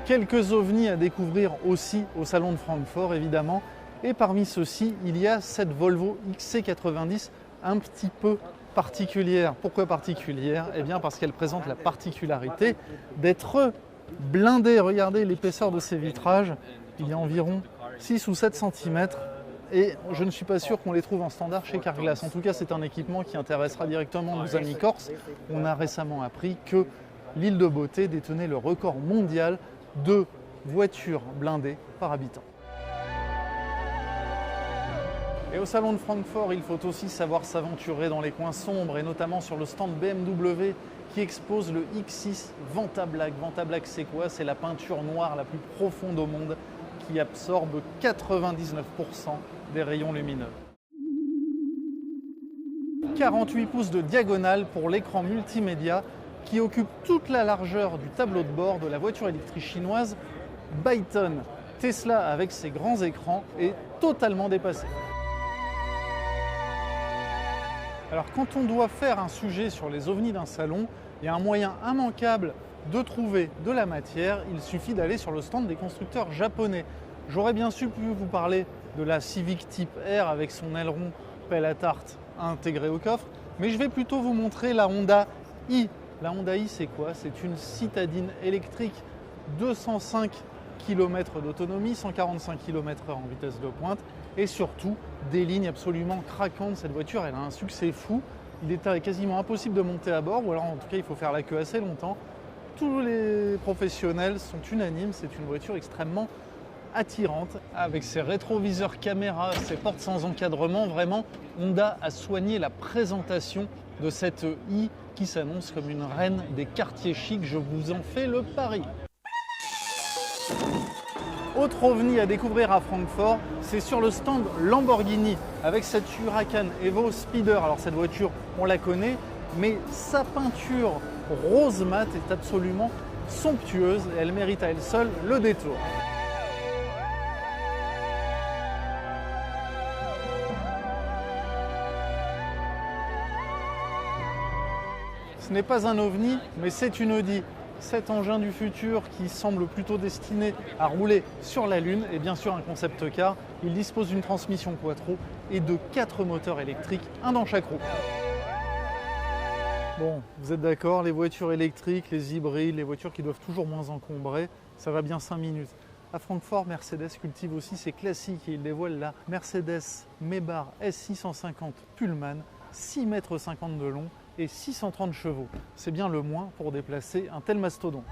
Quelques ovnis à découvrir aussi au salon de Francfort évidemment. Et parmi ceux-ci, il y a cette Volvo XC90 un petit peu particulière. Pourquoi particulière? Eh bien parce qu'elle présente la particularité d'être blindée. Regardez l'épaisseur de ses vitrages, il y a environ 6 ou 7 cm. Et je ne suis pas sûr qu'on les trouve en standard chez Carglass. En tout cas, c'est un équipement qui intéressera directement nos amis corses. On a récemment appris que l'île de Beauté détenait le record mondial de voitures blindées par habitant. Et au salon de Francfort, il faut aussi savoir s'aventurer dans les coins sombres et notamment sur le stand BMW qui expose le X6 Vantablack. Vantablack, c'est quoi? C'est la peinture noire la plus profonde au monde qui absorbe 99% des rayons lumineux. 48 pouces de diagonale pour l'écran multimédia qui occupe toute la largeur du tableau de bord de la voiture électrique chinoise Byton. Tesla, avec ses grands écrans, est totalement dépassé. Alors quand on doit faire un sujet sur les ovnis d'un salon, il y a un moyen immanquable de trouver de la matière, il suffit d'aller sur le stand des constructeurs japonais. J'aurais bien pu vous parler de la Civic Type R avec son aileron pelle à tarte intégré au coffre, mais je vais plutôt vous montrer la Honda i. La Honda i, c'est quoi? C'est une citadine électrique, 205 km d'autonomie, 145 km/h en vitesse de pointe et surtout des lignes absolument craquantes. Cette voiture, elle a un succès fou. Il est quasiment impossible de monter à bord, ou alors en tout cas il faut faire la queue assez longtemps. Tous les professionnels sont unanimes, c'est une voiture extrêmement attirante avec ses rétroviseurs caméra, ses portes sans encadrement. Vraiment, Honda a soigné la présentation de cette i qui s'annonce comme une reine des quartiers chics, je vous en fais le pari. Autre ovni à découvrir à Francfort, c'est sur le stand Lamborghini avec cette Huracan Evo Speeder. Alors cette voiture, on la connaît, mais sa peinture rose mat est absolument somptueuse et elle mérite à elle seule le détour. Ce n'est pas un ovni, mais c'est une Audi. Cet engin du futur qui semble plutôt destiné à rouler sur la Lune est bien sûr un concept car. Il dispose d'une transmission quattro et de 4 moteurs électriques, un dans chaque roue. Bon, vous êtes d'accord, les voitures électriques, les hybrides, les voitures qui doivent toujours moins encombrer, ça va bien 5 minutes. À Francfort, Mercedes cultive aussi ses classiques et il dévoile la Mercedes Maybach S650 Pullman, 6,50 m de long et 630 chevaux. C'est bien le moins pour déplacer un tel mastodonte.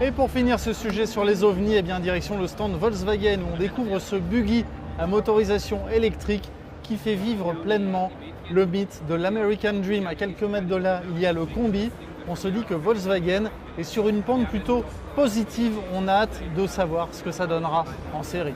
Et pour finir ce sujet sur les ovnis, eh bien direction le stand Volkswagen où on découvre ce buggy à motorisation électrique qui fait vivre pleinement le mythe de l'American Dream. À quelques mètres de là, il y a le combi. On se dit que Volkswagen est sur une pente plutôt positive. On a hâte de savoir ce que ça donnera en série.